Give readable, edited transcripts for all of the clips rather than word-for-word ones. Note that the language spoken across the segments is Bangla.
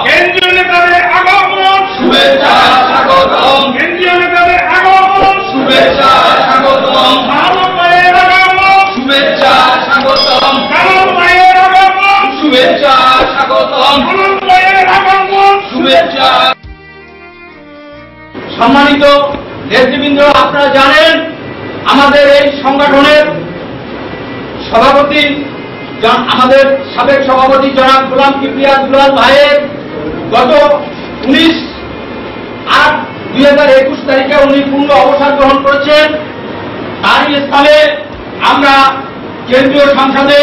কেন্দ্রীয় নেতাদের আগমন শুভেচ্ছা স্বাগতম, কেন্দ্রীয় নেতাদের আগমন শুভেচ্ছা স্বাগতম, কারণ মায়ের আগমন শুভেচ্ছা স্বাগতম, কারণ মায়ের আগমন শুভেচ্ছা স্বাগতম, কারণ মায়ের আগমন শুভেচ্ছা। সম্মানিত নেতৃবৃন্দ, আপনারা জানেন আমাদের এই সংগঠনের সভাপতি আমাদের সাবেক সভাপতি জনাব গোলাম কিবরিয়া দুলাল ভাইয়ের গত 19/8/2021 তারিখে উনি পূর্ণ অবসর গ্রহণ করেছেন। তারই স্থানে আমরা কেন্দ্রীয় সংসদে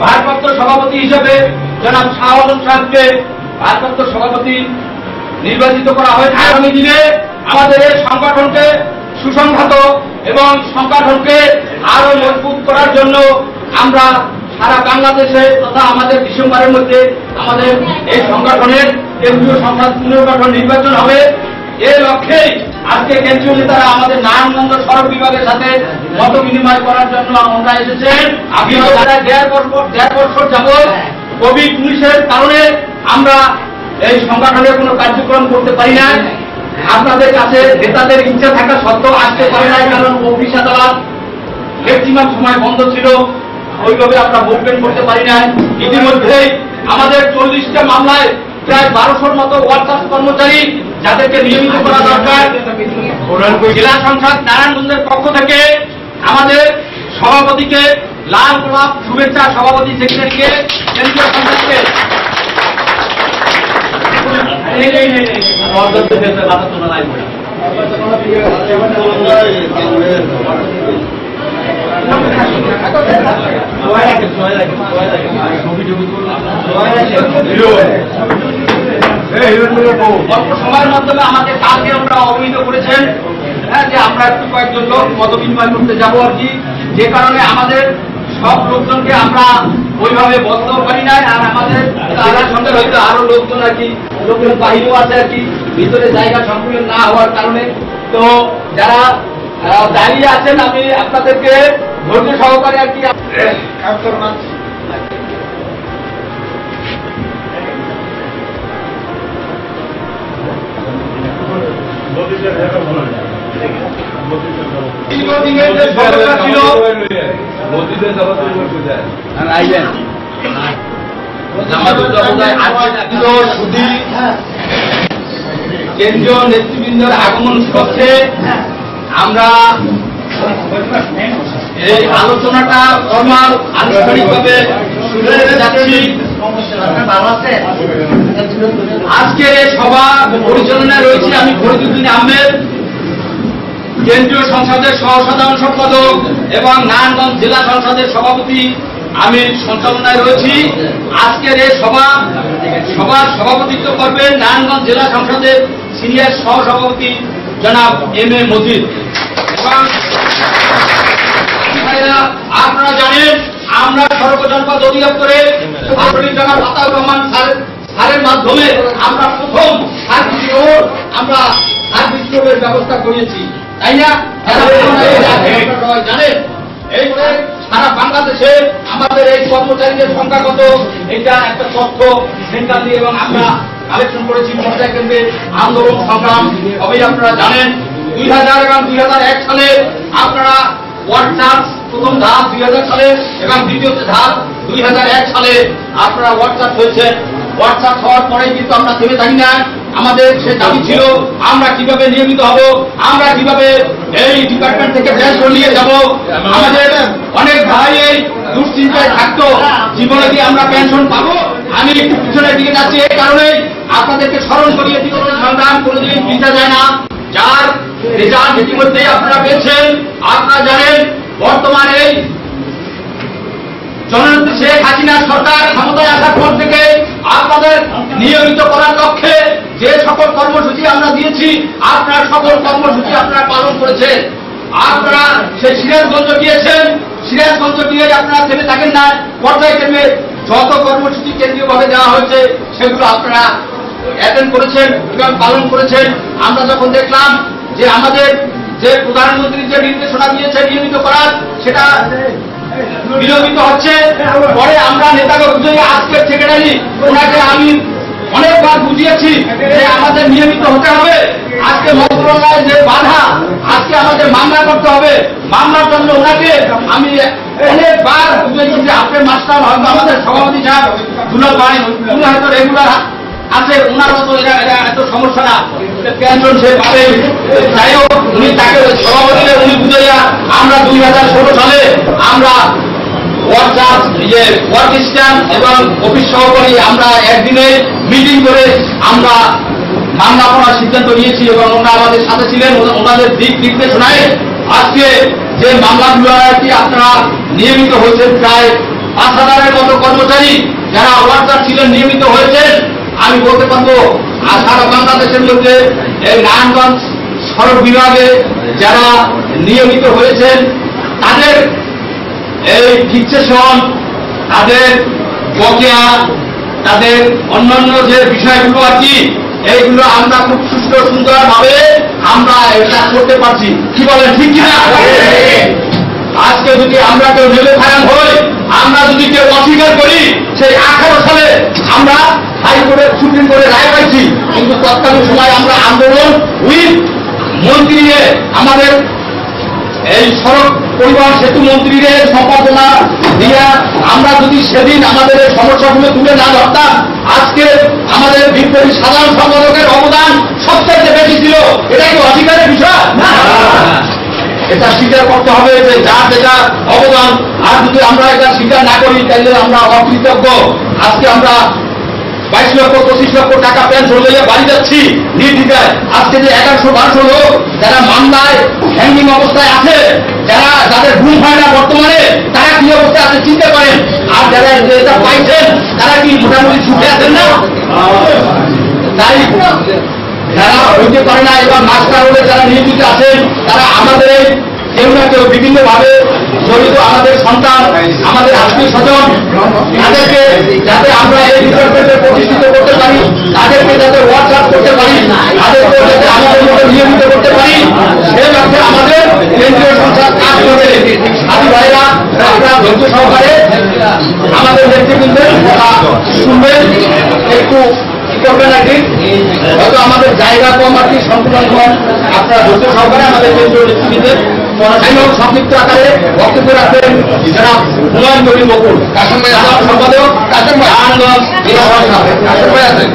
ভারপ্রাপ্ত সভাপতি হিসেবে জনাব শাহ আলম সাহেবকে ভারপ্রাপ্ত সভাপতি নির্বাচিত করা হয়েছে। আগামী দিনে আমাদের এই সংগঠনকে সুসংহত এবং সংগঠনকে আরো মজবুত করার জন্য আমরা সারা বাংলাদেশে তথা আমাদের ডিসেম্বরের মধ্যে আমাদের এই সংগঠনের কেন্দ্রীয় সংসদ পুনর্গঠন নির্বাচন হবে। এই লক্ষ্যেই আজকে কেন্দ্রীয় নেতারা আমাদের নারায়ণগঞ্জ সড়ক বিভাগের সাথে মত বিনিময় করার জন্য আমরা এসেছেন। আপনারা 1.5 বছর যাবৎ কোভিড-19 কারণে আমরা এই সংগঠনের কোনো কার্যক্রম করতে পারি না। আপনাদের কাছে নেতাদের ইচ্ছা থাকা সত্ত্বেও আসতে পারে নাই, কারণ অফিস আদালত ম্যাক্সিমাম সময় বন্ধ ছিল, ওইভাবে আমরা মুভমেন্ট করতে পারি নাই। ইতিমধ্যেই আমাদের 40টা মামলায় প্রায় 1200-র মতো ওয়ার্কার্স কর্মচারী যাদেরকে নিয়মিত করা দরকার, জেলা সংসদ নারায়ণগঞ্জের পক্ষ থেকে আমাদের সভাপতিকে লাল গোলাপ শুভেচ্ছা, সভাপতি সেক্রেটারিকে কেন্দ্রীয় সংসদকে অল্প সময়ের মাধ্যমে আমাকে কালকে আমরা অবহিত করেছেন যে আমরা একটু কয়েকজন লোক মত বিনিময় করতে যাবো আর কি, যে কারণে আমাদের সব লোকজনকে আমরা ওইভাবে বলতেও পারি নাই। আর আমাদের তার সঙ্গে হয়তো আরো লোকজন আর কি, লোকজন বাহিরেও আছে আর কি, ভিতরে জায়গা সংকুলন না হওয়ার কারণে। তো যারা দাঁড়িয়ে আছেন আমি আপনাদেরকে ধৈর্য সহকারে আর কি কেন্দ্রীয় নেতৃবৃন্দের আগমন উপলক্ষে আমরা এই আলোচনাটা ফরমাল আনুষ্ঠানিকভাবে শুরু করতে যাচ্ছি। আজকের এই সভা পরিচালনায় রয়েছে আমি ফরিদুদ্দিন আহমেদ, কেন্দ্রীয় সংসদের সহসাধারণ সম্পাদক এবং নারায়ণগঞ্জ জেলা সংসদের সভাপতি আমি সঞ্চালনায় রয়েছি। আজকের এই সভার সভাপতিত্ব করবেন নারায়ণগঞ্জ জেলা সংসদের সিনিয়র সহসভাপতি জনাব এম এ মজিদ। আপনারা জানেন আমরা সড়ক জনপদ অধিদপ্তরে জনাব আতাউর রহমান স্যারের মাধ্যমে আমরা প্রথম সার্ভিস রোড ব্যবস্থা করেছি, তাই না? জানেন এই সারা বাংলাদেশে আমাদের এই কর্মচারীদের সংখ্যা কত, এটা একটা তথ্য সেন্ট্রাল দিয়ে এবং আমরা কালেকশন করেছি পর্যায় কেন্দ্রে আন্দোলন সংগ্রাম। তবে আপনারা জানেন 2000 এবং 2001 সালে আপনারা ওয়ার্কশপ প্রথম ধাপ 2000 সালে এবং দ্বিতীয় ধাপ 2001 সালে আপনারা ওয়ার্কশপ হয়েছে। ওয়ার্কশপ হওয়ার পরে কিন্তু আমরা থেমে থাকি না। আমাদের সে দাবি ছিল আমরা কিভাবে নিয়মিত হব, আমরা কিভাবে এই ডিপার্টমেন্ট থেকে ট্রান্সফার নিয়ে যাব। আমাদের অনেক ভাই এই দুশ্চিন্তায় থাকতো জীবনে কি আমরা পেনশন পাবো। আমি একটু পিছনের দিকে যাচ্ছি এই কারণে আপনাদেরকে স্মরণ করিয়ে দিতে সংগ্রাম কোনোদিন পিছা যায় না। যার রেজাল্ট ইতিমধ্যেই আপনারা পেয়েছেন। আপনারা জানেন বর্তমানে জননেত্রী শেখ হাসিনা সরকার ক্ষমতায় আসার পর থেকে আপনাদের নিয়মিত করার লক্ষ্যে যে সকল কর্মসূচি আমরা দিয়েছি আপনারা সকল কর্মসূচি আপনারা পালন করেছেন। আপনারা সেই সিরাজগঞ্জ গিয়েছেন, সিরাজগঞ্জ গিয়ে আপনারা থেমে থাকেন না, পর্যায়ে কেন্দ্রে যত কর্মসূচি কেন্দ্রীয়ভাবে দেওয়া হয়েছে সেগুলো আপনারা অ্যাটেন্ড করেছেন এবং পালন করেছেন। আমরা যখন দেখলাম যে আমাদের যে প্রধানমন্ত্রী যে নির্দেশনা দিয়েছে নিয়মিত করার, সেটা বিলম্বিত হচ্ছে। পরে আমরা নেতাকে বুঝিয়ে আজকের সেক্রেটারি ওনাকে আমি অনেকবার বুঝিয়েছি যে আমাদের নিয়মিত হতে হবে। আজকে মন্ত্রণালয়ের যে বাধা, আজকে আমাদের মামলা করতে হবে, মামলার জন্য ওনাকে আমি অনেকবার বুঝিয়েছি যে আপনার মাস্টার হয়তো আমাদের সভাপতি সাহেব দুলাল ভাই উনি হয়তো রেগুলার আছে, ওনার মতো এরা এত সমস্যা না, পেনশন সে পাবে। যাই হোক, উনি তাকে সভাপতি উনি বুঝাইয়া আমরা 2016 সালে আমরা ওয়ার্ক স্ট্যাম্প এবং অফিস সহকারী আমরা একদিনে মিটিং করে আমরা মামলা করার সিদ্ধান্ত নিয়েছি এবং ওনারা আমাদের সাথে ছিলেন। ওনাদের দিক নির্দেশনায় আজকে যে মামলাগুলো আর কি আপনারা নিয়মিত হয়েছেন, প্রায় 5,000-এর মতো কর্মচারী যারা ওয়ার্কার ছিলেন নিয়মিত হয়েছেন। আমি বলতে পারবো সারা বাংলাদেশের মধ্যে এই নারায়ণগঞ্জ সড়ক বিভাগে যারা নিয়মিত হয়েছেন তাদের এই ফিক্সেশন, তাদের বকেয়া, তাদের অন্যান্য যে বিষয়গুলো আর কি, এইগুলো আমরা খুব সুস্থ সুন্দর ভাবে আমরা এটা করতে পারছি। কি বলেন, ঠিক কিনা? আজকে যদি আমরা কেউ নেমে খারাপ হই, আমরা যদি কেউ অস্বীকার করি, সেই 18 সালে আমরা হাইকোর্টে সুপ্রিম কোর্টে রায় পাইছি, কিন্তু তৎকালীন সময় আমরা আন্দোলন উইথ মন্ত্রী আমাদের এই সড়ক পরিবহন সেতু মন্ত্রীদের সম্পাদনা দিয়ে আমরা যদি সেদিন আমাদের এই সমস্যাগুলো তুলে না ধরতাম, আজকে আমাদের বিপ্লবী সাধারণ সম্পাদকের অবদান সবচেয়ে বেশি ছিল। এটা কি অধিকারের বিষয়? এটা স্বীকার করতে হবে যে যার যেটা অবদান, আর যদি আমরা এটা স্বীকার না করি তাহলে আমরা অকৃতজ্ঞ। আজকে আমরা 22 লক্ষ 25 লক্ষ টাকা পেনশন লইয়া বাড়ি যাচ্ছি নির্দ্বিধায়। আজকে যে 1100-1200 লোক যারা মামলায় হ্যাঙ্গিং অবস্থায় আছে, যাদের ঘুম হয় না বর্তমানে, তারা কি অবস্থায় আছে চিন্তা করেন। আর যারা এটা পাইছেন তারা কি মোটামুটি সুখে আছেন না? তাই যারা হইতে পারে না এবার মাস্টার হলে যারা নিয়োজিত আছেন, তারা আমাদের কেউ না কেউ বিভিন্ন ভাবে জড়িত, আমাদের সন্তান, আমাদের আত্মীয় স্বজন, তাদেরকে যাতে আমরা এই ডিপার্টমেন্টে প্রতিষ্ঠিত করতে পারি, তাদেরকে যাতে ওয়ার্কআউট করতে পারি, তাদেরকে যাতে আমাদের মতো নিয়মিত করতে পারি, সে লক্ষ্যে আমাদের কেন্দ্রীয় সংসদ কাজ করে। সাথী ভাইরা আপনারা ধৈর্য সহকারে আমাদের নেতৃবৃন্দের কথা শুনবেন, একটু করবেন আর কি, হয়তো আমাদের জায়গা কম আর কি, সংকুলন কম। আপনারা ধৈর্য সহকারে আমাদের কেন্দ্রীয় নেতৃবৃন্দের সংক্ষিপ্ত আকারে বক্তব্য রাখবেন যারা হুমায়ুন কবির বকুল সম্পাদক নারায়ণগঞ্জ জেলা সভাপতি। কাশেম ভাই আছেন?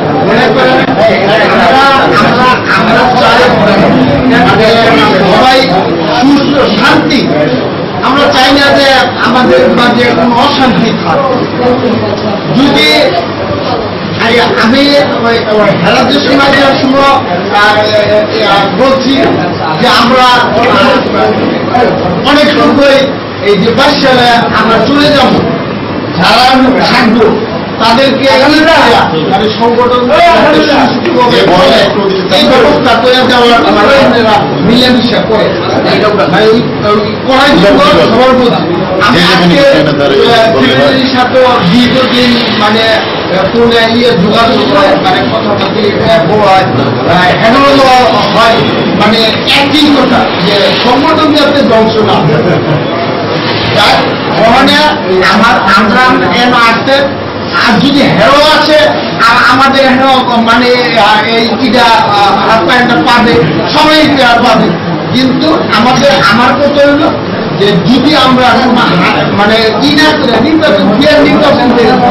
সবাই সুস্থ শান্তি, আমরা চাই না যে আমাদের মাঝে কোনো অশান্তি থাকে। যদি আমি হেরাদের সমাজের সময় বলছি যে আমরা অনেক লোকই এই যে 22 সালে আমরা চলে যাব, যারা থাকবো তাদেরকে সংগঠন এই ব্যবস্থা করে দেওয়ার মিলেমিশা করে করার জন্য সবার প্রতি আমি আজকে সেক্রেটারির সাথে দীর্ঘদিন মানে ফোনে যোগাযোগ হয়, মানে কথাবার্তা হ্যান্ডেল হয়, মানে একই কথা যে সংগঠন যাতে ধ্বংস না ওখানে আমরা এন আসতে। আর যদি হেরো আছে আর আমাদের হেরো মানে এই কিটা হাত প্যান্টটা পাবে, সবাই পাবে, কিন্তু আমার কথা হলো যে যদি আমরা মানে ই না করে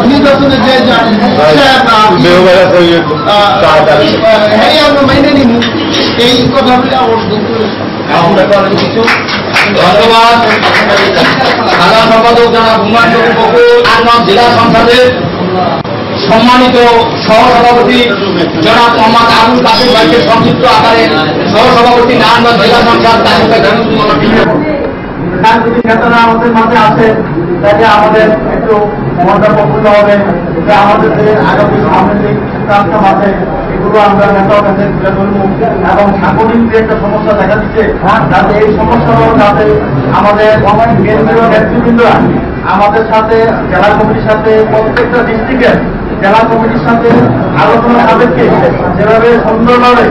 নির্বাচনে যে আমরা মাইনে নিব, এই কথাগুলি ধন্যবাদ। সাধারণ সম্পাদক যারা হুমায়ুন কবির বকুল নারায়ণগঞ্জ জেলা সংসদের সম্মানিত সহসভাপতি জনাব মোহাম্মদ আবুল কাসেম ভাইকে সংক্ষিপ্ত আকারে সহসভাপতি নারায়ণগঞ্জ জেলা সংসদ সাংস্কৃতিক নেতারা আমাদের মাঝে আছে, তাকে আমাদের একটু মন্তব্য করতে হবে যে আমাদের যে আগামী সামগ্রিক সিদ্ধান্ত আছে এগুলো আমরা নেতার কাছে তুলে ধরবো এবং সাংগঠনিক যে একটা সমস্যা দেখা দিচ্ছে যাতে এই সমস্যাগুলো যাতে আমাদের কেন্দ্রীয় নেতৃবৃন্দরা আমাদের সাথে জেলা কমিটির সাথে প্রত্যেকটা ডিস্ট্রিক্টের জেলা কমিটির সাথে আলোচনা সাপেক্ষে যেভাবে সুন্দরভাবে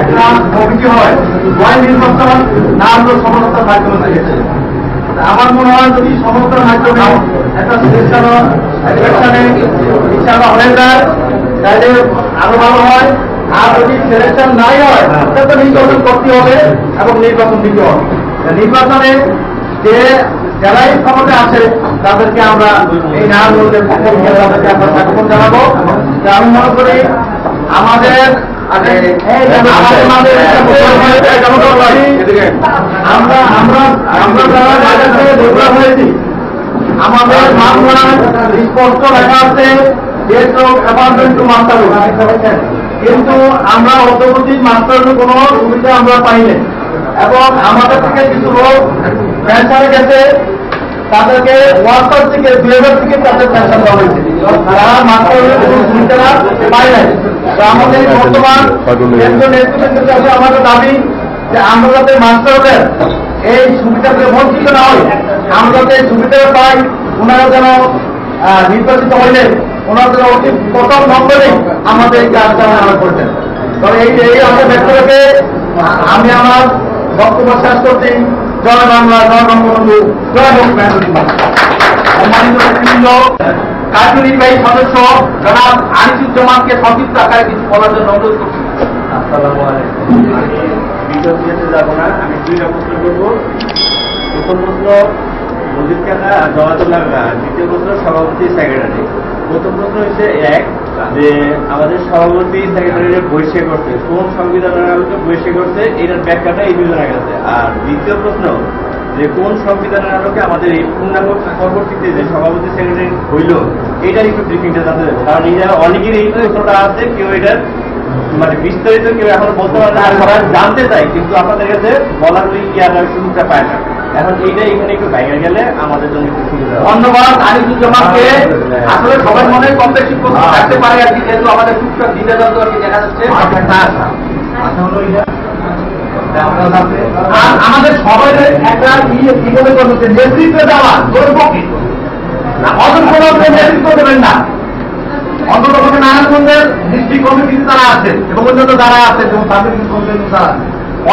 একটা কমিটি হয়, জয়েন্ট নির্বাচন না হলেও সমঝোতার মাধ্যমে হয়েছে। আমার মনে হয় যদি সমঝোতার মাধ্যমে একটা সিলেকশনে ইচ্ছা হয়ে যায় তাহলে আরো ভালো হয়। আর যদি সিলেকশন নাই হয় তাহলে তো নির্বাচন করতে হবে এবং নির্বাচন দিতে হবে। নির্বাচনে যে যারাই ক্ষমতা আছে তাদেরকে আমরা এই নাগরিকদের পক্ষ থেকে তাদেরকে আমরা স্বাগত জানাবো। আমি মনে করি আমাদের আমাদের মামলায় স্পষ্ট লেখা আছে যে অ্যাপার্টমেন্ট টু মাস্টার, কিন্তু আমরা অদ্যবধি মাস্টারের কোনো সুবিধা আমরা পাইনি এবং আমাদের থেকে কিছু লোক পেনশনে গেছে, তাদেরকে ওয়ার্কার থেকে লেবার থেকে তাদের পেনশন দেওয়া হয়েছে, তারা মাস্টারের কোনো সুবিধা পায় নাই। তো আমাদের বর্তমান কেন্দ্রীয় নেতৃত্বের কাছে আমাদের দাবি যে আমরা যাতে মাস্টারদের এই সুবিধা থেকে বঞ্চিত না হয়, আমরা যাতে সুবিধা পাই, ওনারা যেন নির্বাচিত হইলে ওনারা যেন অতি প্রথম নম্বরেই আমাদের এই কাজটা করতেন। তবে এই আমরা ব্যক্ত রেখে আমি আমার বক্তব্য শেষ করছি। জয় বাংলা, জয় বঙ্গবন্ধু, জয় হোক কার্যনির্বাহী সদস্য জনাব আনিসুজ্জামানকে সংক্ষিপ্ত আকারে কিছু বলার জন্য অনুরোধ করছি। আসসালামু আলাইকুম। আমি বিগত দিতে যাবো না, আমি দুইটা প্রশ্ন করবো। প্রথম প্রশ্ন মজিদ কাকা আর জওয়াতুল্লাহ কাকা, দ্বিতীয় প্রশ্ন সভাপতি সেক্রেটারি। প্রথম প্রশ্ন হচ্ছে যে আমাদের সভাপতি সেক্রেটারি বহিষ্কার করছে, কোন সংবিধানের আলোকে বহিষ্কার করছে, এটার ব্যাখ্যাটা এই দুজনের কাছে। আর দ্বিতীয় প্রশ্ন যে কোন সংবিধানের আলোকে আমাদের এই পূর্ণাঙ্গ পরবর্তীতে যে সভাপতি সেক্রেটারি হইল এটার একটু ব্রিফিংটা জানতে হবে। কারণ এই অনেকের এই প্রশ্নটা আছে, কেউ এটার মানে বিস্তারিত কেউ এখন বলতে পারে না, আর সবাই জানতে চাই কিন্তু আপনাদের কাছে বলার ওই সুযোগটা পায় না। এখন এইটা এখানে একটু বাইরে গেলে আমাদের জন্য একটু সুবিধা। ধন্যবাদ আনিসুজ্জামানকে। আসলে সবাই মনে কম বেশি থাকতে পারে আর কি, যেহেতু আমাদের টুকটাক দিতে যাচ্ছে আর কি দেখা যাচ্ছে। আর আমাদের সবাই একটা কিভাবে করছে নেতৃত্ব দেওয়া অন্তত কোনো নেতৃত্ব দেবেন না। অন্তত নারায়ণগঞ্জের ডিস্ট্রিক্ট কমিটিতে তারা আছে এবং অন্যান্য যারা আছে যেমন সাবেক তারা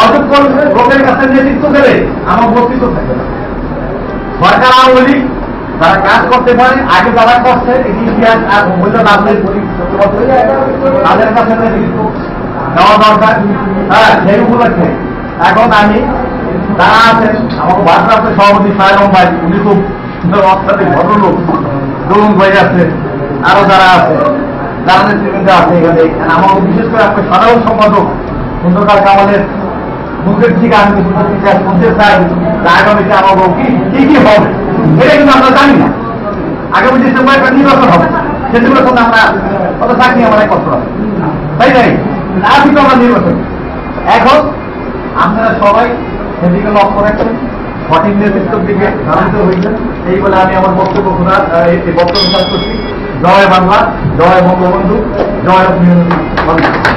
অযোগ্য লোকের কাছে নেতৃত্ব দেবে আমার বস্তিত্ব থাকবে না। সরকার আওয়ামী লীগ যারা কাজ করতে পারে আগে যারা করছে ইতিহাস আর মূল্য রাজনৈতিক তাদের কাছে নেতৃত্ব দেওয়া দরকার। হ্যাঁ, সেই উপলক্ষে এখন আমি যারা আছেন আমার ভারপ্রাপ্ত সভাপতি সায়রম ভাই, উনি খুব সুন্দর অত্যাধিক ভদ্রলোক, তরুণ ভাই আছে, আরো যারা আছে যারা নেতৃবৃন্দ আছে এখানে। আমার বিশেষ করে আপনার সাধারণ সম্পাদক সুন্দরকার কামালের মুখের দিকে আমি শুনতে চাই আগামীতে আমার কি কি হবে এটা কিন্তু আমরা জানি না। আগামী ডিসেম্বর একটা নির্বাচন হবে, সে নির্বাচনে আমরা কত চাকরি আমার কষ্ট হবে, তাই নাই? আর কিন্তু আমরা নির্বাচন এখন আপনারা সবাই সেদিকে লক্ষ্য রাখছেন, সঠিক নেতৃত্বের দিকে ধাবিত হয়েছেন। এই বলে আমি আমার বক্তব্য শেষ করছি। জয় বাংলা, জয় বঙ্গবন্ধু, জয়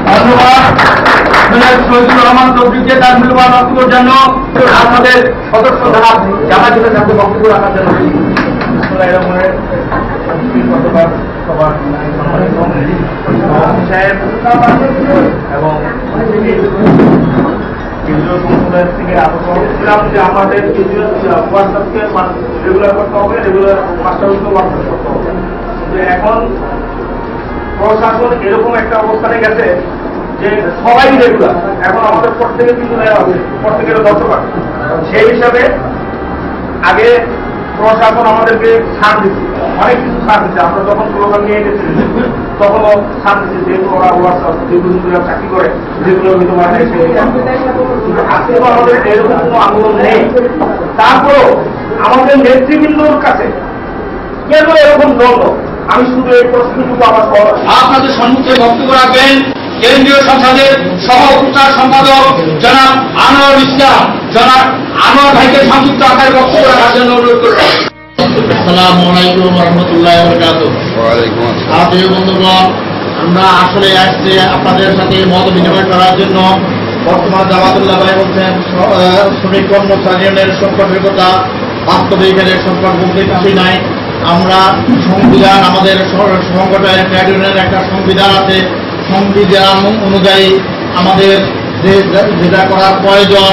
ধন্যবাদ। শহীদুর রহমান চৌধুরীকে তার মূল্যবান বক্তব্যের জন্য আমাদের সদস্য যারা জামায়াতের সাথে বক্তব্য রাখার জন্য এবং কেন্দ্রীয় সম্প্রদায় থেকে আলোচনা যে আমাদের কেন্দ্রীয় ওয়ার্কশপকে রেগুলার করতে হবে, রেগুলার মাস্টারকে ওয়ার্কশপ করতে হবে। এখন প্রশাসন এরকম একটা অবস্থানে গেছে যে সবাই রেগুলার, এখন আমাদের প্রত্যেকের কিন্তু প্রত্যেকের 10 টাকা। সেই হিসাবে আগে প্রশাসন আমাদেরকে ছাড় দিচ্ছে, অনেক কিছু ছাড় দিচ্ছে। আমরা যখন স্লোগান নিয়ে গেছি তখনও ছাড় দিচ্ছে, যেহেতু ওরা ওয়ার্কশপ যেগুলো চাকরি করে যেগুলো হয়তো আজকে তো আমাদের এরকম কোনো আন্দোলন নেই। তারপরও আমাদের নেতৃবৃন্দর কাছে কেন এরকম দ্বন্দ্ব, আমি শুধু এই প্রশ্নটুকু আমার আপনাদের সম্মুখে বক্তব্য রাখবেন কেন্দ্রীয় সংসদের সহ প্রচার সম্পাদক জনাব আনোয়ার ইসলাম। জনাব আনোয়ার ভাইকে সংক্ষিপ্ত আকারে বক্তব্য রাখার জন্য অনুরোধ করব। আসসালামু আলাইকুম ওয়া রাহমাতুল্লাহি ওয়া বারাকাতুহু। ওয়ালাইকুম আসসালাম। প্রিয় বন্ধুগণ, আমরা আসলে আসছে আপনাদের সাথে মত বিনিময় করার জন্য। বর্তমান জামাতুল্লাহ ভাই বলছেন শ্রমিক কর্মচারীদের সংকটের কথা, বাস্তবে এখানে সংকট বলতে কিছুই নাই। আমরা সংবিধান, আমাদের সংগঠনের ট্রেড ইউনিয়নের একটা সংবিধান আছে, সংবিধান অনুযায়ী আমাদের যেটা করার প্রয়োজন,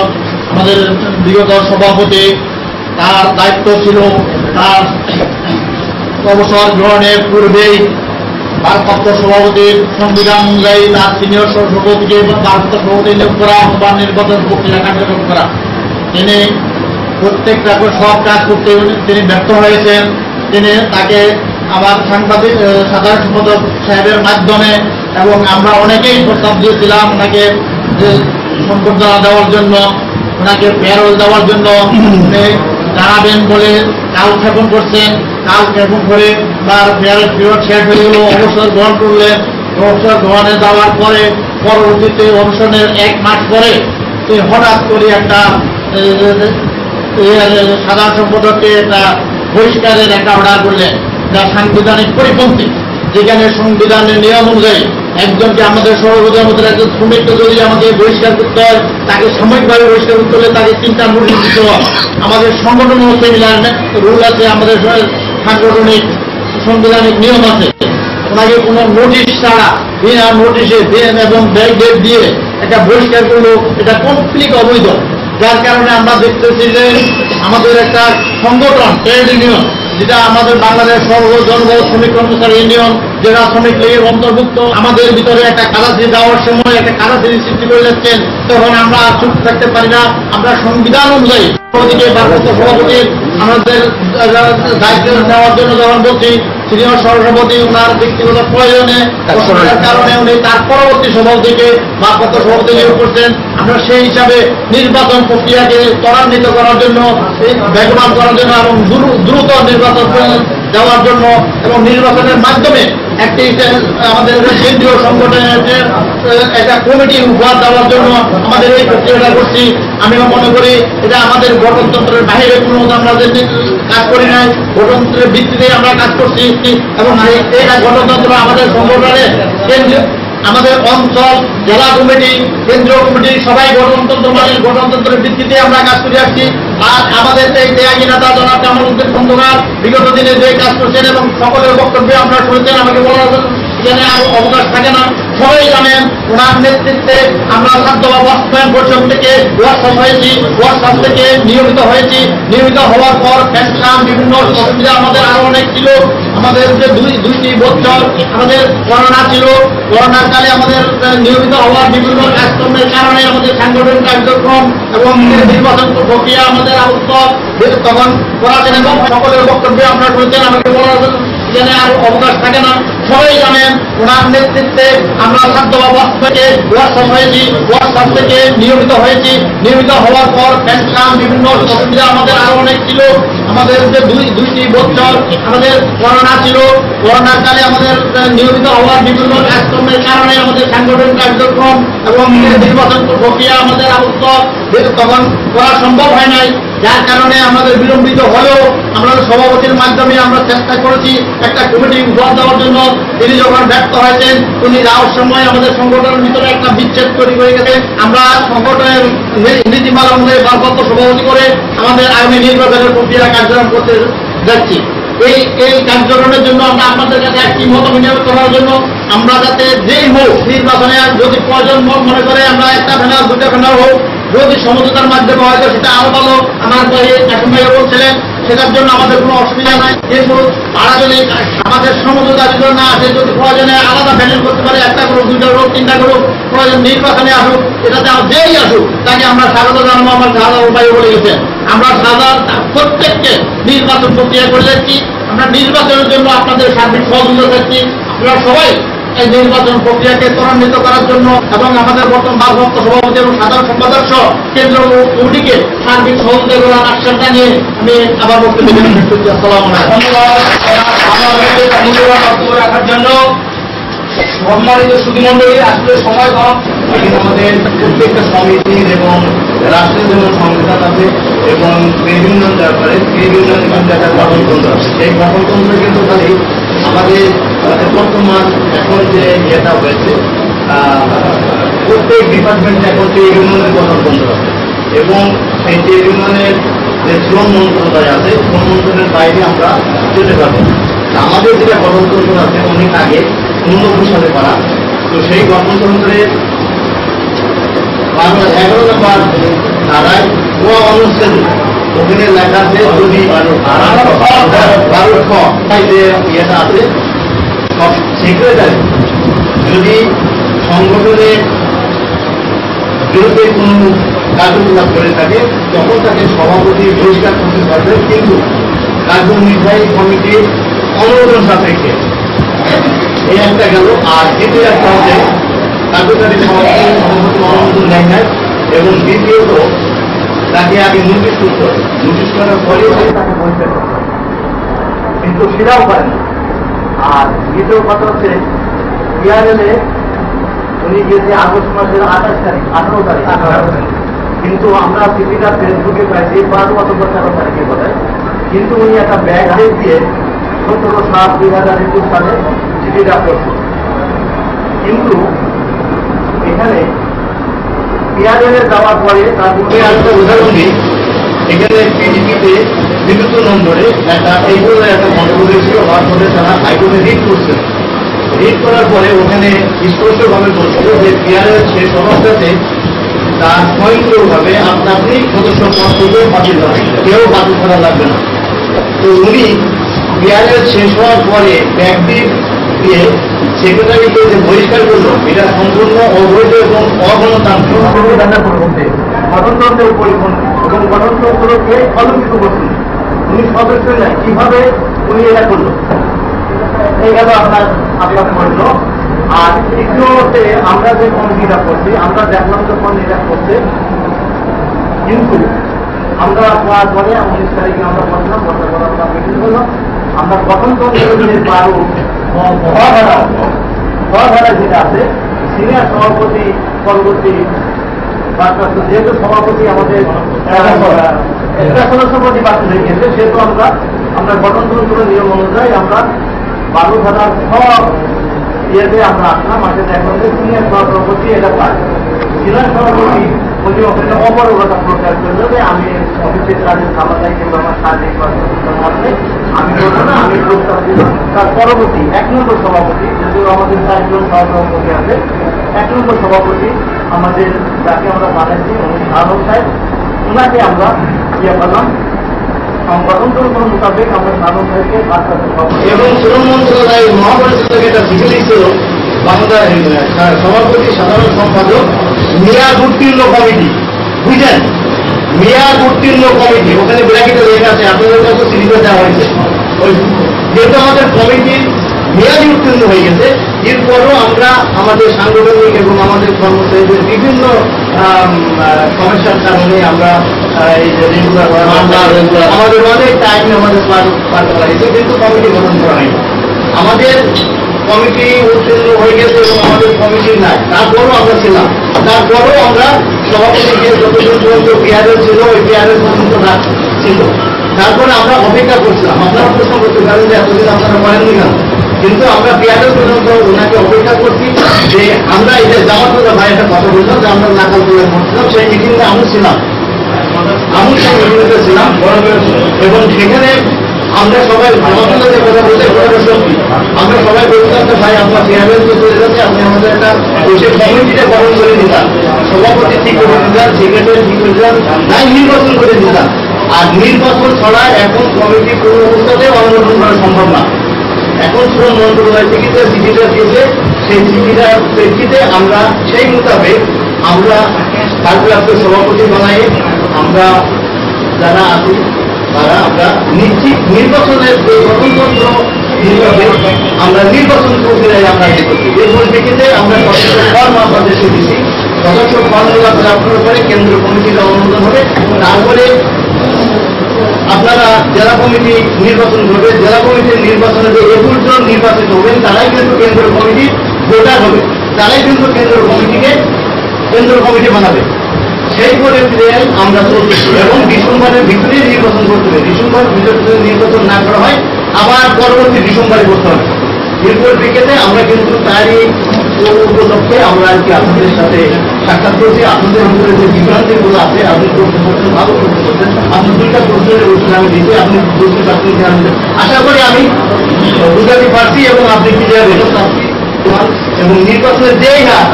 আমাদের বিগত সভাপতি তার দায়িত্ব ছিল তার অবসর গ্রহণের পূর্বেই ভারপ্রাপ্ত সভাপতির সংবিধান অনুযায়ী তার সিনিয়র সভাপতিকে ভারপ্রাপ্ত সভাপতি নিয়োগ করা অথবা নির্বাচন প্রক্রিয়া কার্যক্রম করা। তিনি প্রত্যেকটা সব কাজ করতে তিনি ব্যর্থ হয়েছেন। তিনি তাকে আমার সাধারণ সম্পাদক সাহেবের মাধ্যমে এবং আমরা অনেকেই প্রস্তাব দিয়েছিলাম ওনাকে সম্বর্ধনা দেওয়ার জন্য, ওনাকে প্যারোল দেওয়ার জন্য জানাবেন বলে কাল ক্ষেপণ করছেন। কাল ক্ষেপণ করে তার প্যারোল পিরিয়ড শেষ হয়ে গেল, অবসর গ্রহণ করলেন। অবসর গ্রহণে যাওয়ার পরে পরবর্তীতে অবসরের 1 মাস পরে তিনি হঠাৎ করে একটা সাধারণ সম্পাদককে একটা বহিষ্কারের একটা অর্ডার করলেন, যা সাংবিধানিক পরিপন্থী। যেখানে সংবিধানের নিয়ম অনুযায়ী একজনকে আমাদের সর্বপ্রথম একজন শ্রমিককে যদি আমাকে বহিষ্কার করতে হয়, তাকে সাময়িকভাবে বহিষ্কার করতে হলে তাকে 3টা নোটিশ দিতে হয়। আমাদের সংগঠন সেমিনার রুল আছে, আমাদের সাংগঠনিক সাংবিধানিক নিয়ম আছে। ওনাকে কোনো নোটিশ ছাড়া বিনা নোটিশে এবং ব্যাক ডেট দিয়ে একটা বহিষ্কার করলো, এটা কমপ্লিট অবৈধ। যার কারণে আমরা দেখতেছি যে আমাদের একটা সংগঠন ট্রেড ইউনিয়ন, যেটা আমাদের বাংলাদেশ সর্বজনবল শ্রমিক কর্মচারী ইউনিয়ন, যেটা শ্রমিক লীগের অন্তর্ভুক্ত, আমাদের ভিতরে একটা কাদাচিনি দেওয়ার সময় একটা কাদাচিনি সৃষ্টি করে যাচ্ছেন। তখন আমরা চুপ থাকতে পারি না। আমরা সংবিধান অনুযায়ী ভারপ্রাপ্ত সভাপতির আমাদের দায়িত্ব নেওয়ার জন্য যখন বলছি, সিনিয়র সভাপতি ওনার ব্যক্তিগত প্রয়োজনে কারণে উনি তার পরবর্তী সভাপতিকে ভারপ্রাপ্ত সভাপতি নিয়োগ করছেন। আমরা সেই হিসাবে নির্বাচন প্রক্রিয়াকে ত্বরান্বিত করার জন্য, বেগবান করার জন্য এবং দ্রুত নির্বাচন দেওয়ার জন্য এবং নির্বাচনের মাধ্যমে একটি আমাদের কেন্দ্রীয় সংগঠনের একটা কমিটি উপহার দেওয়ার জন্য আমাদের এই প্রক্রিয়াটা করছি। আমিও মনে করি এটা আমাদের গণতন্ত্রের বাইরে কোনো আমরা কাজ করি নাই, গণতন্ত্রের ভিত্তিতে আমরা কাজ করছি এবং এটা গণতন্ত্র আমাদের সংগঠনের কেন্দ্রীয় আমাদের অঞ্চল, জেলা কমিটি, কেন্দ্রীয় কমিটি সবাই গণতন্ত্র মানে গণতন্ত্রের ভিত্তিতে আমরা কাজ করে আসছি। আর আমাদের এই ত্যাগী নেতা জনাব কামাল উদ্দিন খন্দকার বিগত দিনে যে কাজ করছেন এবং সকলের বক্তব্যে আমরা শুনেছেন, আমাকে বলার এখানে অবকাশ থাকে না। সবাই জানেন ওনার নেতৃত্বে আমরা ছাত্র বাস্তবায়ন পরিষদ থেকে ওয়ার্কশপ হয়েছি, ওয়ার্কশপ থেকে নিয়মিত হয়েছি। নিয়মিত হওয়ার পর পেনশন বিভিন্ন অসুবিধা আমাদের আরো অনেক ছিল। আমাদের যে দুইটি বছর আমাদের করোনা ছিল, করোনার কালে আমাদের নিয়মিত হওয়ার বিভিন্ন কাজকর্মের কারণে আমাদের সাংগঠনিক কার্যক্রম এবং নির্বাচন প্রক্রিয়া আমাদের তখন করাছেন এবং সকলের বক্তব্যে আমরা শুনেছেন, আমাকে বলার এখানে আর অবকাশ থাকে না। সবাই জানেন ওনার নেতৃত্বে আমরা ছাত্র থেকে ওয়ার্কশপ হয়েছি, ওয়ার্কশপ থেকে নিয়মিত হয়েছি। নিয়মিত হওয়ার পর পেনশন বিভিন্ন অসুবিধা আমাদের আরো অনেক ছিল। আমাদের যে দুইটি বছর আমাদের করোনা ছিল, করোনার কালে আমাদের নিয়মিত হওয়ার বিভিন্ন কাজকর্মের কারণে আমাদের সাংগঠনিক কার্যক্রম এবং নির্বাচন প্রক্রিয়া আমাদের তখন করা সম্ভব হয় নাই। যার কারণে আমাদের বিলম্বিত হলেও আমাদের সভাপতির মাধ্যমে আমরা চেষ্টা করেছি একটা কমিটি উপহার দেওয়ার জন্য। তিনি যখন ব্যর্থ হয়েছেন, উনি যাওয়ার সময় আমাদের সংগঠনের ভিতরে একটা বিচ্ছেদ তৈরি হয়ে গেছে। আমরা সংগঠনের নীতিমালা অনুযায়ী ভারপ্রাপ্ত সভাপতি করে আমাদের আগামী নির্বাচনের প্রক্রিয়া কার্যক্রম করতে যাচ্ছি। এই কার্যক্রমের জন্য আমরা আপনাদের কাছে একটি মত বিনিয়োগ করার জন্য আমরা যাতে যেই হোক নির্বাচনে যদি প্রয়োজন মনে করে আমরা একটা ফেনাল 2টা ফেনাল হোক, যদি সমঝোতার মাধ্যমে হয়তো সেটা আরো ভালো। আমার এখন ভাইয়া বলছিলেন সেটার জন্য আমাদের কোনো অসুবিধা নাই। কিন্তু তারা যদি আমাদের সমঝোতা যদি না আসে, যদি প্রয়োজনে আলাদা প্যানেল করতে পারে, 1টা গ্রুপ 2টা গ্রুপ 3টা গ্রুপ প্রয়োজন নির্বাচনে আসুক, এটাতে যেই আসুক তাকে আমরা স্বাগত জানাবো। আমার সাদা উপায় বলে গেছেন আমরা সাদা প্রত্যেককে নির্বাচন প্রক্রিয়া করে যাচ্ছি। আমরা নির্বাচনের জন্য আপনাদের সার্বিক সহযোগিতা থাকছি। আপনারা সবাই এই নির্বাচন প্রক্রিয়াকে ত্বরান্বিত করার জন্য এবং আমাদের বর্তমান ভারপ্রাপ্ত সভাপতি এবং সাধারণ সম্পাদক সহ কেন্দ্র কমিটিকে সার্বিক সহযোগিতা করার আশ্বাস জানিয়ে আমি আবার বক্তব্য করছি। আসসালামু আলাইকুম। বক্তব্য রাখার জন্য সম্মানিত সুধীমণ্ডলী, আসলে সময় কম। আমাদের প্রত্যেকটা সমিতির এবং রাষ্ট্রের জন্য সংবিধান আছে এবং বিভিন্ন ব্যাপারে বিভিন্ন একটা গঠনতন্ত্র আছে। এই গঠনতন্ত্র কিন্তু খালি আমাদের বর্তমান এখন যে ইয়েটা হয়েছে, প্রত্যেক ডিপার্টমেন্টে এখন ট্রেড ইউনিয়নের গঠনতন্ত্র আছে এবং সেই ট্রেড ইউনিয়নের যে শ্রম মন্ত্রণালয় আছে, শ্রম মন্ত্রণালয়ের বাইরে আমরা যেতে পারবো। আমাদের যেটা গঠনতন্ত্র আছে অনেক আগে 19 সালে করা, তো সেই গঠনতন্ত্রের 11 নম্বর ধারায় অনুচ্ছেদে ওখানে লেখা আছে যদি 12 যে ইয়েটা আছে সেক্রেটারি যদি সংগঠনের বিরুদ্ধে কোন কার্যকলাপ করে থাকে তখন তাকে সভাপতি বহিষ্কার করতে পারবে, কিন্তু কার্যনির্বাহী কমিটির অনুমোদন সাপেক্ষে। এই একটা গেল। আর দ্বিতীয় একটা হচ্ছে কার্যকারী সভাপতি অনুমোদন নেয় নাই, এবং দ্বিতীয়ত তাকে আগে নোটিশ করতে হবে, নোটিশ করার পরে তাকে বহিষ্কার করতে হবে, কিন্তু সেটাও পারেন। আর দ্বিতীয় কথা হচ্ছে পিআরএলে উনি গিয়েছে আগস্ট মাসের 28 তারিখ 18 তারিখ, কিন্তু আমরা চিঠিটা ফেসবুকে পাইছি 12 অক্টোবর 13 তারিখে বলে, কিন্তু উনি একটা ব্যাগ দিয়ে 17/7/2021 সালে চিঠিটা করছে। কিন্তু এখানে পিআরএলে যাওয়ার পরে তার আমি আরেকটা উদাহরণ দিই। এখানে পিডিপিতে বিদ্যুৎ নম্বরে একটা এইগুলো একটা গন্ডগোল ছিল, হওয়ার পরে তারা হাইকোর্টে রিট করছে। রিট করার পরে ওখানে স্পষ্টভাবে বলছিল যে পিআরএল শেষ অবস্থাতে তার স্বয়ংক্রিয়ভাবে আপনি সদস্য পদ থেকে বাতিল হবে, কেউ বাতিল করা লাগবে না। তো উনি পিআরএল শেষ হওয়ার পরে ব্যক্তি দিয়ে সেক্রেটারিকে যে বহিষ্কার করলো, এটা সম্পূর্ণ অবৈধ এবং অগণতান্ত্রিক। গঠনতন্ত্রের পরিপন্থী এবং গঠনতন্ত্রকে কলঙ্কিত করছেন। উনি সদস্য নাই, কিভাবে উনি এটা করলো? এই গেল আপনার বলল। আর তৃতীয়তে আমরা যে কমিটিটা করছি, আমরা দেখলাম যখন এটা করছে, কিন্তু আমরা করার পরে 19 তারিখে আমরা বসলাম, বসার পর আমরা মিটিং হলো। আমরা গঠনতন্ত্রের যে 12 ধারা যেটা আছে, সিনিয়র সভাপতি পরবর্তী যেহেতু সভাপতি আমাদের সদস্যপতি বাতিল হয়ে গেছে, সেহেতু আমরা গঠনতন্ত্র নিয়ম অনুযায়ী আমরা 12 ধারার সব ইয়েতে আমরা আসলাম। মাসে দেখলাম যে সিনিয়র সভাপতি এটা পাই। সিনিয়র সভাপতি বলছি ওখানে অপরগতা প্রচার করলো যে আমি অফিসের কাজে খাবার কিংবা আমার শারীরিক কারণে আমি বলবো না, আমি প্রস্তাব দিলাম। তার পরবর্তী 1 নম্বর সভাপতি, যেহেতু আমাদের 4 জন সহসভাপতি আছে, 1 নম্বর সভাপতি আমাদের যাকে আমরা বানাইছি উনি শাহরুখ সাহেব, ওনাকে আমরা ইয়ে করলাম গঠনতন্ত্র মোতাবেক আমরা শাহরুখ সাহেবকে এবং শ্রম মন্ত্রণালয়ের মহাপরিচালক একটা চিঠি লিখছিল সভাপতি সাধারণ সম্পাদক মেয়াদ উত্তীর্ণ কমিটি, বুঝলেন? মেয়াদ উত্তীর্ণ কমিটি, ওখানে ব্র্যাকেটে লেখা আছে, আপনাদের কাছে চিঠিটা দেওয়া হয়েছে। যেহেতু আমাদের কমিটির মেয়াদই উত্তীর্ণ হয়ে গেছে, এরপরও আমরা আমাদের সাংগঠনিক এবং আমাদের কর্মচারীদের বিভিন্ন সমস্যার কারণে আমরা এই যে রেগুলার আমাদের অনেক টাইম আমাদের পার করা হয়েছে, কিন্তু কমিটি গঠন করা হয়নি। আমাদের কমিটি উত্তীর্ণ হয়ে গেছে এবং আমাদের কমিটি নাই, তারপরও আমরা ছিলাম। তারপরও আমরা সভাপতিকে যতদিন পর্যন্ত পিআরএল ছিল ওই পিআরএল পর্যন্ত ছিল। তারপরে আমরা অপেক্ষা করছিলাম। আপনারা প্রশ্ন করতে পারেন যে এতদিন আপনারা করেননি কেন? কিন্তু আমরা পিআরএল পর্যন্ত ওনাকে অপেক্ষা করছি যে আমরা এই যে জামাতুল্লাহ ভাই একটা কথা বললাম যে আমরা নাকাল তুলে করছিলাম, সেই মিটিংয়ে আমি ছিলাম, আমি সেই মিটিংয়ে ছিলাম। এবং সেখানে আমরা সবাই জামাতুল্লাহ যে কথা বলতে সত্যি, আমরা সবাই বলছিলাম যে ভাই আপনার পিআরএল তো চলে যাচ্ছে, আপনি আমাদের একটা সেই কমিটিটা গঠন করে দিতাম, সভাপতি ঠিক করে দিতাম, সেক্রেটারি ঠিক করে দিতাম, তাই নির্বাচন করে দিতাম। আর নির্বাচন ছাড়া এখন কমিটি কোনো অবস্থাতে অনুমোদন করা সম্ভব না। এখন শ্রম মন্ত্রণালয় থেকে যে চিঠিটা দিয়েছে, সেই চিঠিটার প্রেক্ষিতে আমরা সেই মোতাবেক আমরা কার্যক্রম সভাপতি বানাই, আমরা যারা আছি তারা আমরা নিশ্চিত নির্বাচনের যে গঠনতন্ত্র হিসাবে আমরা নির্বাচন প্রক্রিয়ায় আমরা ইয়ে করছি। এই পরিপ্রেক্ষিতে আমরা সদস্য ফর্ম বাংলাদেশে দিচ্ছি, সদস্য ফর্মগুলো আপনার পরে কেন্দ্রীয় কমিটির অনুমোদন হবে। তারপরে আপনারা জেলা কমিটি নির্বাচন করবে, জেলা কমিটির নির্বাচনে যে 21 জন নির্বাচিত হবেন তারাই কিন্তু কেন্দ্রীয় কমিটি ভোটার হবে, তারাই কিন্তু কেন্দ্রীয় কমিটি বানাবে। সেই পরিপ্রেক্ষিতে আমরা চলতেছি এবং ডিসেম্বরের ভিতরে নির্বাচন করতে হবে। ডিসেম্বরের ভিতরে যদি নির্বাচন না করা হয় আবার পরবর্তী ডিসেম্বরে করতে হবে। এর পরিপ্রেক্ষিতে আমরা কিন্তু তারই উপলক্ষে আমরা আর কি আপনাদের সাথে সাক্ষাৎ করছি। আপনাদের ভিতরে যে বিভ্রান্তিগুলো আছে আপনি প্রশ্ন করছেন, ভালো প্রশ্ন করছেন। আপনি 2টা প্রশ্নের উত্তর আমি দিচ্ছি, আপনি বুঝতে পারছেন যে আমি আশা করি আমি বুঝাতে পারছি এবং আপনি ক্লিয়ার হলেন এবং নির্বাচনের যেই হার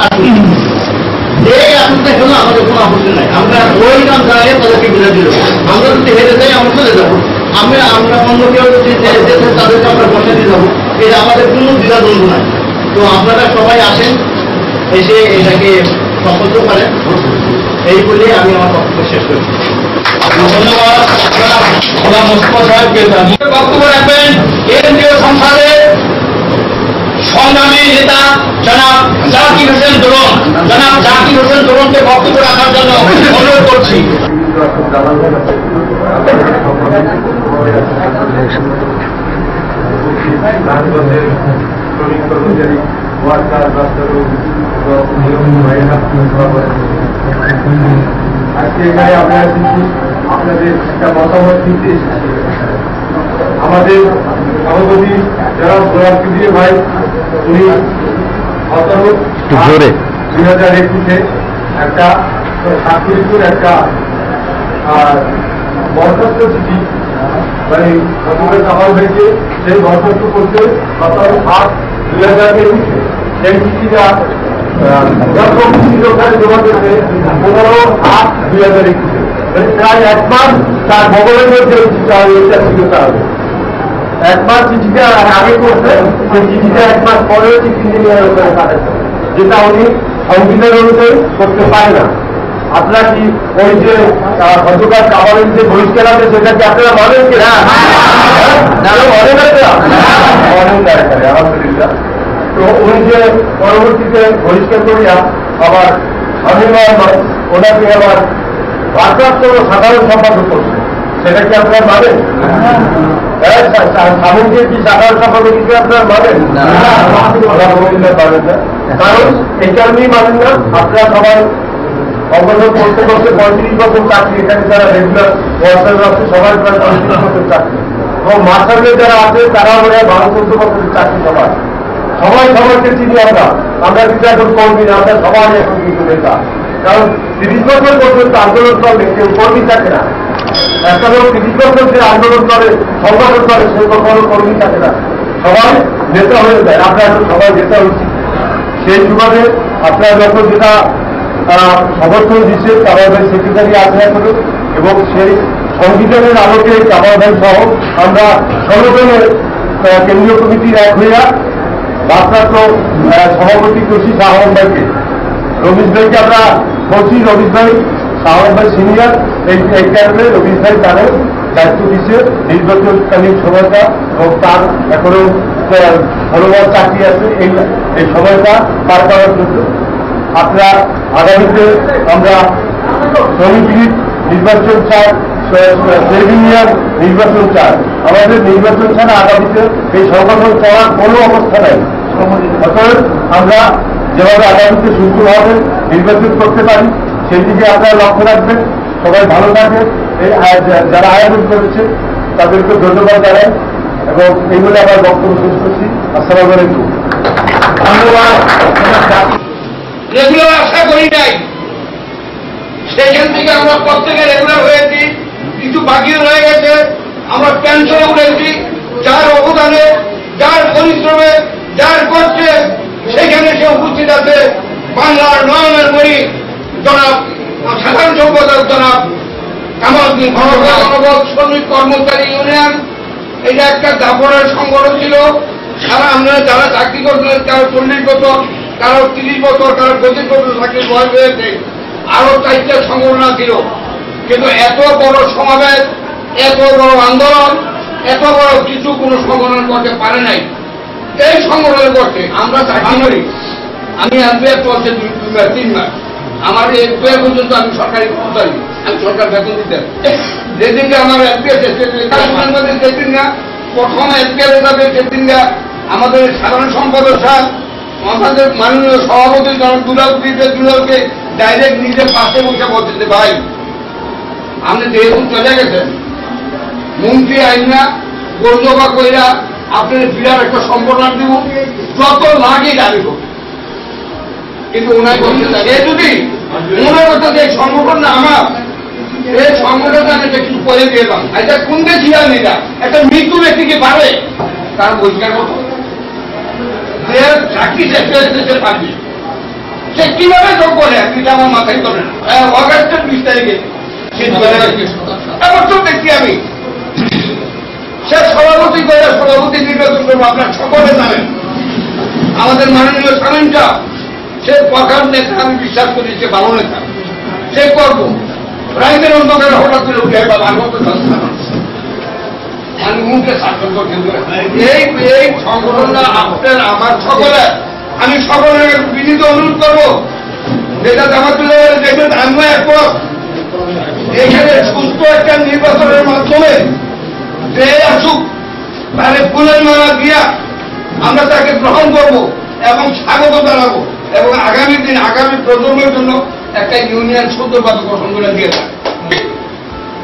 এই আসনটা হলো আমাদের কোনো আপত্তি নাই, আমরা ওই কাম চালিয়ে তাদেরকে বিরোধী দেবো। আমরা যদি হেরে যাই আমরা চলে যাবো, আমরা অন্য কেউ যদি তাদেরকে আমরা বসে দিয়ে যাবো, এটা আমাদের কোনো দ্বিধাদ্বন্দ্ব নাই। তো আপনারা সবাই আসেন, এসে এটাকে সফল করেন, এই বলে আমি আমার বক্তব্য শেষ করি। ধন্যবাদ মোস্তফা সাহেবকে। বক্তব্য রাখবেন কেন্দ্রীয় সংসদের সংগ্রামী নেতা জনাব জাকির হোসেন দোলন। জনাব জাকির হোসেন দোলনকে বক্তব্য রাখার জন্য অনুরোধ করছি। শ্রমিক কর্মচারী ওয়ার্কার আজকে এখানে আপনারা কিন্তু আপনাদের একটা মতামত দিতে এসেছি। আমাদের সভাপতি যারা গোলাপী ভাই, উনি 17/2021 একটা স্বাক্ষরিত একটা বরখাস্ত চিঠি মানে গতকাল সভা হয়েছে, সেই বরখাস্ত করতে 17/8/2021 সেই চিঠিটা ওখানে জমা করতে 15/8/2021 প্রায় 1 মাস তার ভবনের মধ্যে চিঠিটা হবে। 1 মাস চিঠিটা আগে করছে, সেই চিঠিটা 1 মাস পরেও চিঠি নিয়ে ওখানে পাঠাচ্ছে, যেটা উনি সংবিধান অনুযায়ী করতে পারে না। আপনারা কি ওই যে গতকাল কাবারের যে বহিষ্কার আছে সেটা কি আপনারা মানেন কি? আলহামদুলিল্লাহ। তো উনি যে পরবর্তীতে বহিষ্কার করিয়া আবার ওনাকে আবার ভারপ্রাপ্ত সাধারণ সম্পাদক করছে, সেটা কি আপনারা মানেন? স্বামীকে কি সাধারণ সম্পাদক হিসেবে আপনারা মানেন? আলহামদুলিল্লাহ মানেন না। কারণ এই কারণেই মানেন না, আপনারা সবাই অবসর করতে করতে 35 বছর চাকরি, এখানে যারা রেগুলার ওয়ার্কার আছে সবাই প্রায় 35 বছর চাকরি, এবং মাসালে যারা আছে তারা মনে হয় 12-14 বছরের চাকরি। সবাই সবাইকে চিনি আমরা কিন্তু এখন কর্মী না, আমরা সবাই এখন কিন্তু নেতা। কারণ 30 বছর পর্যন্ত আন্দোলন করলে কেউ কর্মী থাকে না। একটা লোক 30 বছর যে আন্দোলন করে, সংগঠন করে, সে কখনো কর্মী থাকে না, সবাই নেতা হয়ে যায়। আমরা এখন সবাই নেতা হচ্ছি। সেই সুবাদে আপনারা যখন যেটা সমর্থন দিচ্ছে কামাল ভাই সেক্রেটারি আছে এখনো, এবং সেই সংবিধানের আলোকে কামাল ভাই সহ আমরা সংগঠনের কেন্দ্রীয় কমিটির এক হইয়া ভারপ্রাপ্ত সভাপতি করছি শাহরুখ ভাইকে, রমেশ ভাইকে আমরা বলছি, রমেশ ভাই শাহরুখ ভাই সিনিয়র, এই কারণে রমেশ ভাই তাদের দায়িত্ব দিচ্ছে নির্বাচনকালীন সময়টা, এবং তার এখনো 16 মাস চাকরি আছে, এই সময়টা পার করার জন্য। আপনারা আগামীতে আমরা সমিতির নির্বাচন চাই, ট্রেড ইউনিয়ন নির্বাচন চাই। আমাদের নির্বাচন ছাড়া আগামীতে এই সংগঠন চলার কোনো অবস্থা নেই। অতএব আমরা যেভাবে আগামীতে সুষ্ঠুভাবে নির্বাচন করতে পারি সেই দিকে আপনারা লক্ষ্য রাখবেন। সবাই ভালো থাকেন। এই যারা আয়োজন করেছে তাদেরকে ধন্যবাদ জানাই, এবং এই বলে আমার বক্তব্য শেষ করছি। আসসালামু আলাইকুম। ধন্যবাদ। রেগুলার আশা করি নাই, সেখান থেকে আমরা প্রত্যেকে রেগুলার হয়েছি, কিছু বাকি রয়ে গেছে। আমরা পেনশনে উঠেছি, যার অবদানে, যার পরিশ্রমে, যার করছে সেখানে সে উপস্থিত আছে। বাংলার নয়নের মণি জনাব সাধারণ সম্পাদক জনাব কামাল উদ্দিন গণবল শ্রমিক কর্মচারী ইউনিয়ন। এটা একটা দাপড়ের সংগঠন ছিল। সারা আমরা যারা চাকরি করছিলেন, কারো 40 বছর, কারো 30 বছর, কারো 25 বছর চাকরির বয়স হয়েছে, আরো 4টা সংগঠন ছিল। কিন্তু এত বড় সমাবেশ, এত বড় আন্দোলন, এত বড় কিছু কোনো সংগঠন করতে পারে নাই। এই সংগঠন করছে আমরা চাকরি করি। আমি এমপিএফ চলছে 2-3 মাস। আমার এমপিএফ পর্যন্ত আমি সরকারি কর্মচারী, আমি সরকার বেতন দিতে। যেদিনকে আমার এমপিএফ যেদিন না প্রথম এমপিএফ হিসাবে, সেদিন আমাদের সাধারণ সম্পাদক সাহেব, আমাদের মাননীয় সভাপতি দুলালকে ডাইরেক্ট নিজের পাশে বসে বলতেছে, ভাই আপনি যেহেতু চলে গেছেন, মন্ত্রী আইনা গোলজবা কইরা আপনার বিরাট একটা সম্পর্ক দিব, যত লাগে দাবি করবে। কিন্তু ওনার বলতে এ যদি মনে করতো যে সংগঠন না আমার, এই সংগঠন আমি একটু করে দিলাম, এটা কোন দেশ না একটা মৃত্যু ব্যক্তিকে পারে তার বহিষ্কার করতো, যে চাকরি শেষ পারবি। সে কিভাবে যোগ করে এটা আমার মাথায় ধরে না। অগাস্টের 20 তারিখে এবছর দেখছি আমি সে সভাপতি করে সভাপতি নির্বাচন করবো। আপনার সকলে জানেন আমাদের মাননীয় স্বামীনটা সে পকার নেতা, আমি বিশ্বাস করি সে ভালো নেতা, সে করব। রাইতের অন্ধকারে হঠাৎ করে উঠে ভাগবত এই সংগঠনটা আপনার আমার সকলে, আমি সকলের বিনীত অনুরোধ করবো যেটা জামাতুল্লাহ দেখবেন আমরা একমত, এখানে সুস্থ একটা নির্বাচনের মাধ্যমে যে আসুক তাহলে ফুলের মালা দিয়া আমরা তাকে গ্রহণ করব এবং স্বাগত জানাবো এবং আগামী দিন আগামী প্রজন্মের জন্য একটা ইউনিয়ন সুন্দরভাবে গঠন করে দিয়ে দেয়।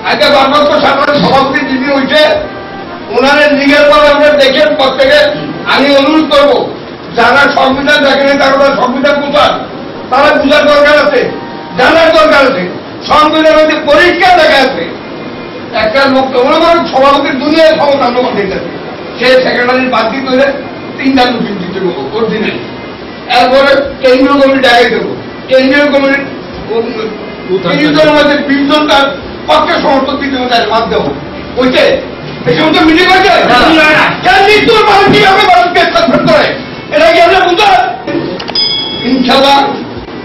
আজকে ভারপ্রাপ্ত সাধারণ সভাপতি যিনি হয়েছে ওনাদের লিগের পর আমরা দেখেন পর থেকে আমি অনুরোধ করবো যারা সংবিধান দেখেনি তারা সংবিধান বুঝান, তারা বুঝার দরকার আছে, জানার দরকার আছে। সংবিধানের মধ্যে পরীক্ষা দেখা আছে একটা লোক মনে করেন সভাপতির দুনিয়ায় ক্ষমতা লোক দেখতেছে, সে সেক্রেটারি বাদ দিতে হলে 3টা নোটিশ দিতে দেবো অরিজিনাল, এরপরে কেন্দ্রীয় কমিটি ডাকাই দেবো, কেন্দ্রীয় কমিটির 30 জনের মধ্যে 20 জন তার পক্ষে সমর্থন দিতে হবে, তার বাদ দেবো বুঝছে। এই সমস্ত মিটিং হয়েছে মৃত্যুর মানুষ কিভাবে মানুষকে সাক্ষাৎ করে এটা কি আমরা বুঝতে। ইনশাল্লাহ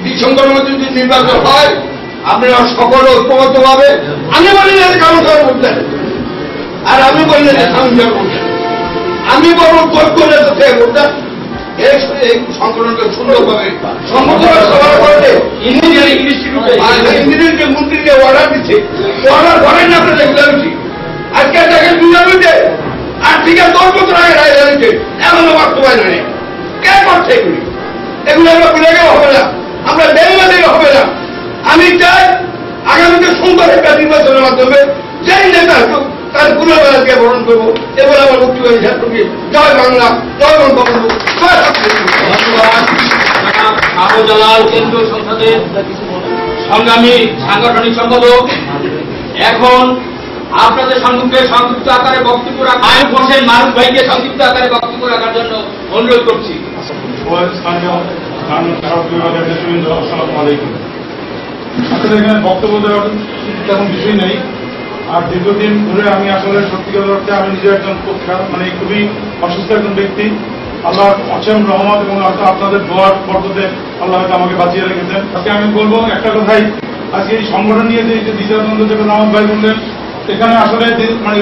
ডিসেম্বরের মধ্যে যদি নির্বাচন হয় আপনারা সকলে ঐক্যবদ্ধ ভাবে, আমি বলি না কারণ সবাই বলতেন আর আমি বললে যে স্বামী বলতেন, আমি বড় ভোট করে ভোটটা এই সংগঠনকে সুন্দরভাবে সভার করলে ইঞ্জিনিয়ারিং মন্ত্রীকে অর্ডার দিচ্ছে, অর্ডার করেন না আপনার রেগুলারিটি। আজকে দেখেন বিজেপিতে আর ঠিক আছে 10 বছর আগে রায় জানিয়েছে এমনও বাস্তবায়ন নেই। কে করছে এগুলি? এগুলো আমরা ভুলে গেলে হবে না, আমরা বেঙ্গা দিলে হবে না। আমি চাই আগামীতে সুন্দর একটা নির্বাচনের মাধ্যমে যেই নেতা হোক তার পুনর্বারকে বরণ করবো। এবার আমার বক্তব্য ছাত্রকে জয় বাংলা, জয় বঙ্গবন্ধু, জয় আবু জালাল কেন্দ্রীয় সংসদের সংগ্রামী সাংগঠনিক সম্পাদক। এখন আপনাদের সম্মুখে সংক্ষিপ্ত আকারে বক্তব্য রাখা আইন হোসেন মারুফ ভাইকে সংক্ষিপ্ত আকারে বক্তব্য রাখার জন্য অনুরোধ করছি। আসলে এখানে বক্তব্য দেওয়ার তেমন কিছুই নেই। আর দীর্ঘদিন ধরে আমি আসলে সত্যিকার অর্থে আমি নিজে একজন মানে খুবই অসুস্থ একজন ব্যক্তি। আল্লাহ অসীম রহমত এবং আপনাদের দোয়ার বরকতে আল্লাহ হয়তো আমাকে বাঁচিয়ে রেখেছেন। আজকে আমি বলবো একটা কথাই, আজকে এই সংগঠন নিয়ে যে দ্বিতীয়দ্বন্দ্ব যেটা নামাজ ভাই বললেন, এখানে আসলে মানে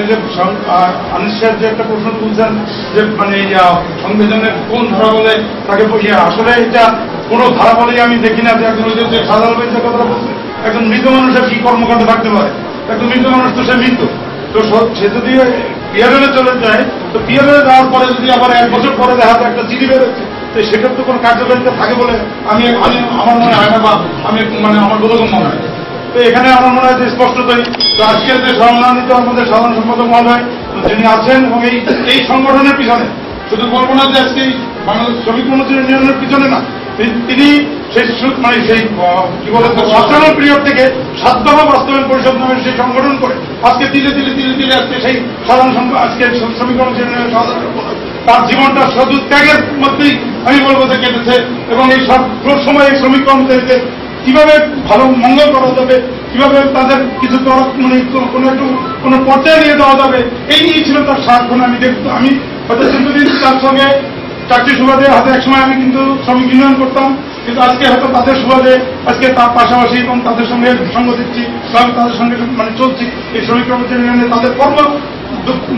আনিস সাহেব যে একটা প্রশ্ন তুলছেন যে মানে সংবিধানের কোন ধারা বলে তাকে আসলে এটা কোনো ধারা বলেই আমি দেখি না যে একজন ওই যে সাধারণ যে কথা বলছে একজন মৃত মানুষের কি কর্মকাণ্ড থাকতে পারে। একজন মৃত মানুষ তো সে মৃত, তো সে যদি পিয়ারে চলে যায় তো পিয়ারে যাওয়ার পরে যদি আবার 1 বছর পরে দেখা যায় একটা চিঠি বেরোচ্ছে, তো সেটার তো কোনো কার্যকারিতা থাকে বলে আমি আমার মনে হয় না, বা আমি মানে আমার বোধগম্য মনে হয়। তো এখানে আমার মনে হয় যে স্পষ্টতই তো আজকের যে সম্মানিত আমাদের সাধারণ সম্পাদক মহোদয় যিনি আছেন এবং এই সংগঠনের পিছনে শুধু বলবো না যে আজকে বাংলাদেশ শ্রমিক কর্মচারী ইউনিয়নের পিছনে না, তিনি সেই মানে সেই কি বলে সচেতন পিরিয়ড থেকে 7 দফা বাস্তবায়ন পরিষদ নামে সেই সংগঠন করে আজকে ধীরে ধীরে আজকে সেই সাধারণ আজকে শ্রমিক কর্মচারী ইউনিয়নের সাধারণ সম্পাদক তার জীবনটা শুধু ত্যাগের মধ্যেই আমি বলবো যে কেটেছে। এবং এই সব সময় এই শ্রমিক কর্মচারীদের কিভাবে ভালো মঙ্গল করা যাবে, কিভাবে তাদের কিছু মানে কোনো পর্যায়ে নিয়ে দেওয়া যাবে, এই নিয়েই ছিল তার সারাক্ষণ। আমি হয়তো দীর্ঘদিন তার সঙ্গে চাকরি সুবাদে হাতে একসময় আমি কিন্তু শ্রমিক ইউনিয়ন করতাম, কিন্তু আজকে হয়তো তাদের সুবাদে আজকে তার পাশাপাশি এবং তাদের সঙ্গে সঙ্গ দিচ্ছি, তাদের সঙ্গে মানে চলছি এই শ্রমিক কর্মচারী ইউনিয়নে তাদের কর্ম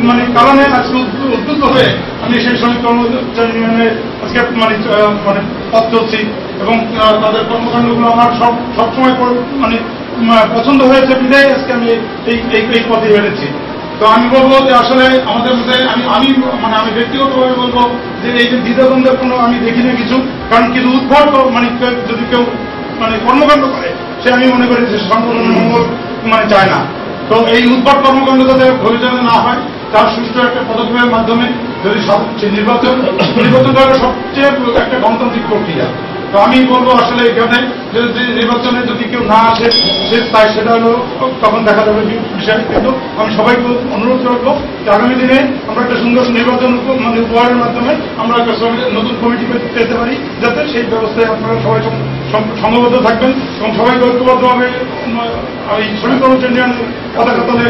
মানে কারণে আজকে উদ্বুদ্ধ হয়ে আমি সেই শ্রমিক কর্মচারী ইউনিয়নে আজকে মানে পথ চলছি এবং তাদের কর্মকাণ্ডগুলো আমার সবসময় মানে পছন্দ হয়েছে বিধায় আজকে আমি এই পথে বেড়েছি। তো আমি বলবো যে আসলে আমাদের মধ্যে আমি ব্যক্তিগতভাবে বলবো যে এই যে দ্বিধাদ্বন্দ্বের কোনো আমি দেখি না কিছু, কারণ কিছু উদ্ভট মানে যদি কেউ মানে কর্মকাণ্ড করে সে আমি মনে করি যে সংগঠনের মঙ্গল মানে চায় না। তো এই উদ্ভট কর্মকাণ্ড যাতে ভবিষ্যতে না হয় তার সুষ্ঠু একটা পদক্ষেপের মাধ্যমে যদি নির্বাচন সবচেয়ে একটা গণতান্ত্রিক প্রক্রিয়া, তো আমি বলবো আসলে এখানে যদি নির্বাচনে যদি কেউ না আসে সে তাই সেটা হলো তখন দেখা যাবে বিষয়। কিন্তু আমি সবাইকে অনুরোধ করবো যে আগামী দিনে আমরা একটা সুন্দর নির্বাচন মানে উপহারের মাধ্যমে আমরা একটা নতুন কমিটি পেতে পারি, যাতে সেই ব্যবস্থায় আপনারা সবাই সংঘবদ্ধ থাকবেন এবং সবাইকে ঐক্যবদ্ধভাবে এই শ্রমিক কর্মচারী ইউনিয়নের পতাকা তলে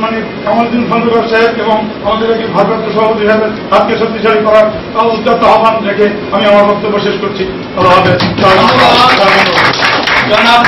মানে কামালউদ্দিন খন্দকার সাহেব এবং আমাদের একটি ভারপ্রাপ্ত সভাপতি সাহেবের হাতকে শক্তিশালী করার উদ্যত আহ্বান রেখে আমি আমার বক্তব্য শেষ করছি। জনাব